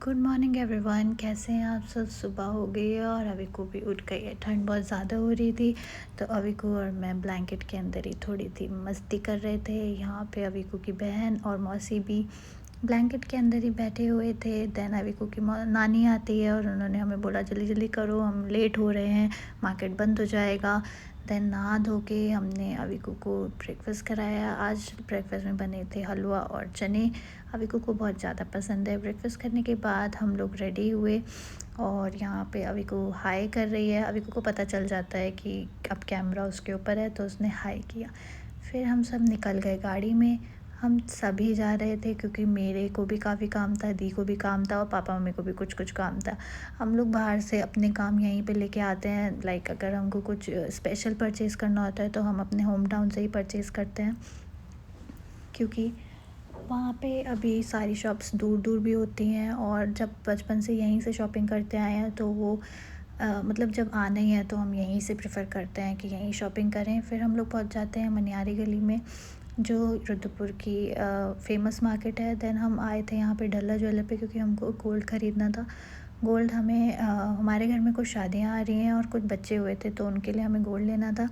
Good morning everyone. कैसे हैं आप सब? सुबह हो गई है और अभी को भी उठ गई है। ठंड बहुत ज़्यादा हो रही थी तो अभी को और मैं ब्लैंकेट के अंदर ही थोड़ी थी मस्ती कर रहे थे। यहाँ पे अभी को की बहन और मौसी भी ब्लैंकेट के अंदर ही बैठे हुए थे। देन अभी को की नानी आती है और उन्होंने हमें बोला जल्दी जल्दी करो, हम लेट हो रहे हैं, मार्केट बंद हो जाएगा। देन नहा धो के हमने अभी को ब्रेकफास्ट कराया। आज ब्रेकफास्ट में बने थे हलवा और चने। अभी को बहुत ज़्यादा पसंद है। ब्रेकफास्ट करने के बाद हम लोग रेडी हुए और यहाँ पे अभी को हाय कर रही है। अभी को पता चल जाता है कि अब कैमरा उसके ऊपर है तो उसने हाय किया। फिर हम सब निकल गए गाड़ी में। हम सभी जा रहे थे क्योंकि मेरे को भी काफ़ी काम था, दी को भी काम था और पापा मम्मी को भी कुछ कुछ काम था। हम लोग बाहर से अपने काम यहीं पे लेके आते हैं। लाइक अगर हमको कुछ स्पेशल परचेज़ करना होता है तो हम अपने होम टाउन से ही परचेज़ करते हैं, क्योंकि वहाँ पे अभी सारी शॉप्स दूर दूर भी होती हैं। और जब बचपन से यहीं से शॉपिंग करते आए हैं तो वो मतलब जब आना ही है तो हम यहीं से प्रेफर करते हैं कि यहीं शॉपिंग करें। फिर हम लोग पहुँच जाते हैं मनियारी गली में, जो रुद्रपुर की फेमस मार्केट है। देन हम आए थे यहाँ पे डल्ला ज्वेलर पे क्योंकि हमको गोल्ड ख़रीदना था। गोल्ड हमें हमारे घर में कुछ शादियाँ आ रही हैं और कुछ बच्चे हुए थे तो उनके लिए हमें गोल्ड लेना था।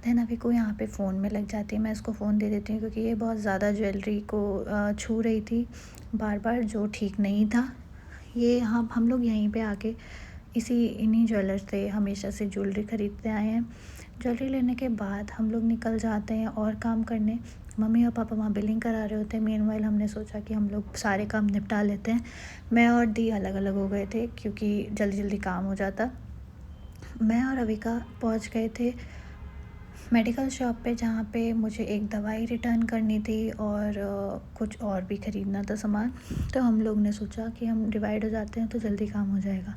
देन अभी को यहाँ पे फ़ोन में लग जाती है। मैं इसको फ़ोन दे देती हूँ क्योंकि ये बहुत ज़्यादा ज्वेलरी को छू रही थी बार बार, जो ठीक नहीं था। ये हम लोग यहीं पे आके इन्हीं ज्वेलर से हमेशा से ज्वेलरी ख़रीदते आए हैं। ज्वेलरी लेने के बाद हम लोग निकल जाते हैं और काम करने। मम्मी और पापा वहाँ बिलिंग करा रहे होते हैं। मीनवाइल हमने सोचा कि हम लोग सारे काम निपटा लेते हैं। मैं और दी अलग अलग हो गए थे क्योंकि जल्दी जल्दी काम हो जाता। मैं और अविका पहुँच गए थे मेडिकल शॉप पे, जहाँ पे मुझे एक दवाई रिटर्न करनी थी और कुछ और भी ख़रीदना था सामान। तो हम लोग ने सोचा कि हम डिवाइड हो जाते हैं तो जल्दी काम हो जाएगा।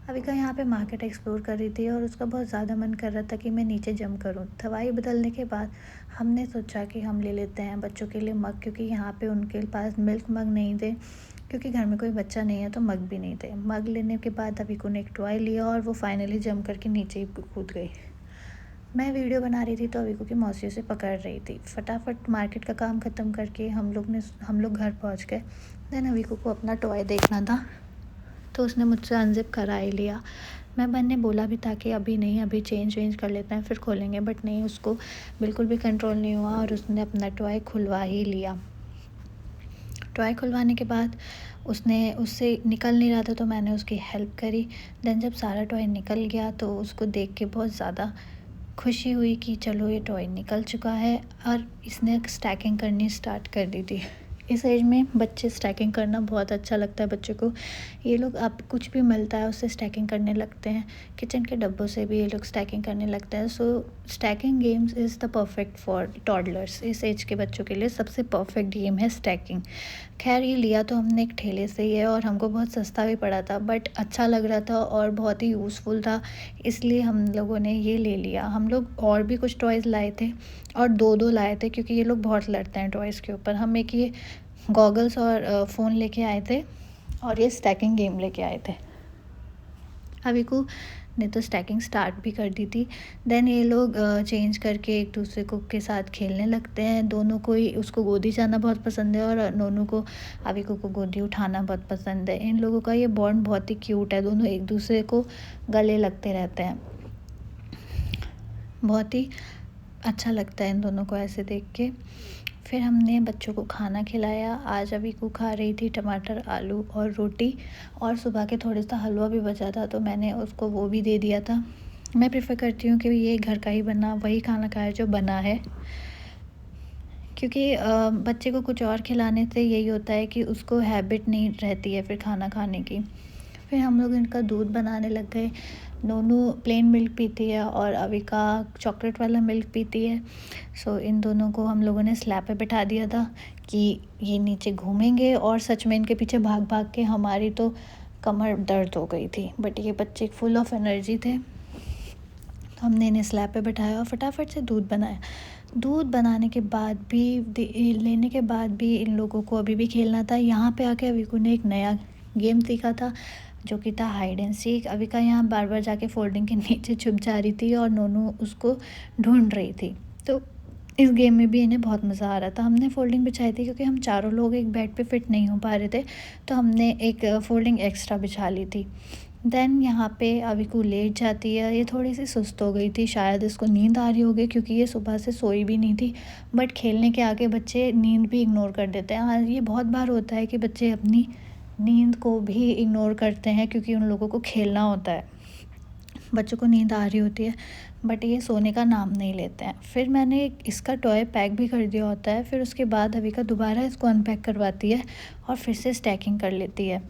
अविका यहाँ पे मार्केट एक्सप्लोर कर रही थी और उसका बहुत ज़्यादा मन कर रहा था कि मैं नीचे जंप करूँ। दवाई बदलने के बाद हमने सोचा कि हम ले लेते हैं बच्चों के लिए मग, क्योंकि यहाँ पे उनके पास मिल्क मग नहीं थे, क्योंकि घर में कोई बच्चा नहीं है तो मग भी नहीं थे। मग लेने के बाद अविका ने एक टॉय लिया और वो फाइनली जंप करके नीचे ही कूद गई। मैं वीडियो बना रही थी तो अविका की मौसी से पकड़ रही थी। फटाफट मार्केट का काम ख़त्म करके हम लोग घर पहुंच गए। देन अविका को अपना टॉय देखना था तो उसने मुझसे अनजिप करा ही लिया। मैंने बोला भी था कि अभी नहीं, अभी चेंज कर लेते हैं फिर खोलेंगे, बट नहीं, उसको बिल्कुल भी कंट्रोल नहीं हुआ और उसने अपना टॉय खुलवा ही लिया। टॉय खुलवाने के बाद उससे निकल नहीं रहा था तो मैंने उसकी हेल्प करी। देन जब सारा टॉय निकल गया तो उसको देख के बहुत ज़्यादा खुशी हुई कि चलो ये टॉय निकल चुका है। और इसने स्टैकिंग करनी स्टार्ट कर दी थी। इस एज में बच्चे स्टैकिंग करना बहुत अच्छा लगता है बच्चों को। ये लोग अब कुछ भी मिलता है उससे स्टैकिंग करने लगते हैं। किचन के डब्बों से भी ये लोग स्टैकिंग करने लगते हैं। So stacking games is the perfect for toddlers. इस एज के बच्चों के लिए सबसे परफेक्ट गेम है स्टैकिंग। खैर ये लिया तो हमने एक ठेले से ही है और हमको बहुत सस्ता भी पड़ा था, बट अच्छा लग रहा था और बहुत ही यूज़फुल था, इसलिए हम लोगों ने ये ले लिया। हम लोग और भी कुछ टॉयज़ लाए थे और दो दो लाए थे क्योंकि ये लोग बहुत लड़ते हैं टॉयज़ के ऊपर। हम एक ये गॉगल्स और फ़ोन लेके आए थे और ये स्टैकिंग गेम लेके आए थे। अविकू ने तो स्टैकिंग स्टार्ट भी कर दी थी। देन ये लोग चेंज करके एक दूसरे को के साथ खेलने लगते हैं। दोनों को ही, उसको गोदी जाना बहुत पसंद है और नोनू को, अविकू को गोदी उठाना बहुत पसंद है। इन लोगों का ये बॉन्ड बहुत ही क्यूट है। दोनों एक दूसरे को गले लगते रहते हैं। बहुत ही अच्छा लगता है इन दोनों को ऐसे देख के। फिर हमने बच्चों को खाना खिलाया। आज अविकू खा रही थी टमाटर आलू और रोटी, और सुबह के थोड़ा सा हलवा भी बचा था तो मैंने उसको वो भी दे दिया था। मैं प्रेफर करती हूँ कि ये घर का ही बना वही खाना खाए जो बना है, क्योंकि बच्चे को कुछ और खिलाने से यही होता है कि उसको हैबिट नहीं रहती है फिर खाना खाने की। फिर हम लोग इनका दूध बनाने लग गए। नोनू प्लेन मिल्क पीती है और अविका चॉकलेट वाला मिल्क पीती है। सो इन दोनों को हम लोगों ने स्लैब पे बिठा दिया था कि ये नीचे घूमेंगे, और सच में इनके पीछे भाग भाग के हमारी तो कमर दर्द हो गई थी, बट ये बच्चे फुल ऑफ एनर्जी थे। तो हमने इन्हें स्लैब पे बिठाया और फटाफट से दूध बनाया। दूध बनाने के बाद भी, लेने के बाद भी इन लोगों को अभी भी खेलना था। यहाँ पे आके अविकू ने एक नया गेम सीखा था जो कि था हाइड एंड सीक। अविका यहाँ बार बार जाके फोल्डिंग के नीचे छुप जा रही थी और नोनू उसको ढूंढ रही थी। तो इस गेम में भी इन्हें बहुत मज़ा आ रहा था। हमने फ़ोल्डिंग बिछाई थी क्योंकि हम चारों लोग एक बेड पे फ़िट नहीं हो पा रहे थे, तो हमने एक फ़ोल्डिंग एक्स्ट्रा बिछा ली थी। देन यहाँ पे अविकू लेट जाती है। ये थोड़ी-सी सुस्त हो गई थी, शायद इसको नींद आ रही होगी क्योंकि ये सुबह से सोई भी नहीं थी। बट खेलने के आगे बच्चे नींद भी इग्नोर कर देते हैं। हाँ, ये बहुत बार होता है कि बच्चे अपनी नींद को भी इग्नोर करते हैं क्योंकि उन लोगों को खेलना होता है। बच्चों को नींद आ रही होती है, बट ये सोने का नाम नहीं लेते हैं। फिर मैंने इसका टॉय पैक भी कर दिया होता है। फिर उसके बाद अविका दोबारा इसको अनपैक करवाती है और फिर से स्टैकिंग कर लेती है।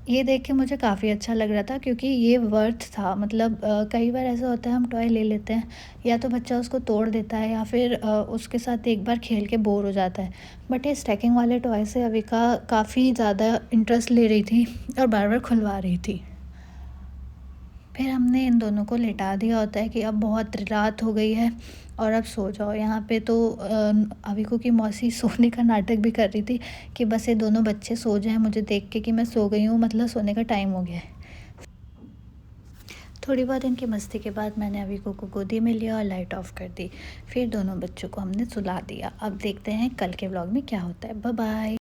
ये देख के मुझे काफ़ी अच्छा लग रहा था क्योंकि ये वर्थ था। मतलब कई बार ऐसा होता है हम टॉय ले लेते हैं, या तो बच्चा उसको तोड़ देता है या फिर उसके साथ एक बार खेल के बोर हो जाता है। बट ये स्टैकिंग वाले टॉय से अविका काफ़ी ज़्यादा इंटरेस्ट ले रही थी और बार बार खुलवा रही थी। फिर हमने इन दोनों को लिटा दिया होता है कि अब बहुत रात हो गई है और अब सो जाओ। यहाँ पे तो अविकू की मौसी सोने का नाटक भी कर रही थी कि बस ये दोनों बच्चे सो जाएं मुझे देख के कि मैं सो गई हूँ, मतलब सोने का टाइम हो गया है। थोड़ी बहुत इनकी मस्ती के बाद मैंने अविकू को गोदी में लिया और लाइट ऑफ कर दी। फिर दोनों बच्चों को हमने सुला दिया। अब देखते हैं कल के व्लॉग में क्या होता है। Bye bye.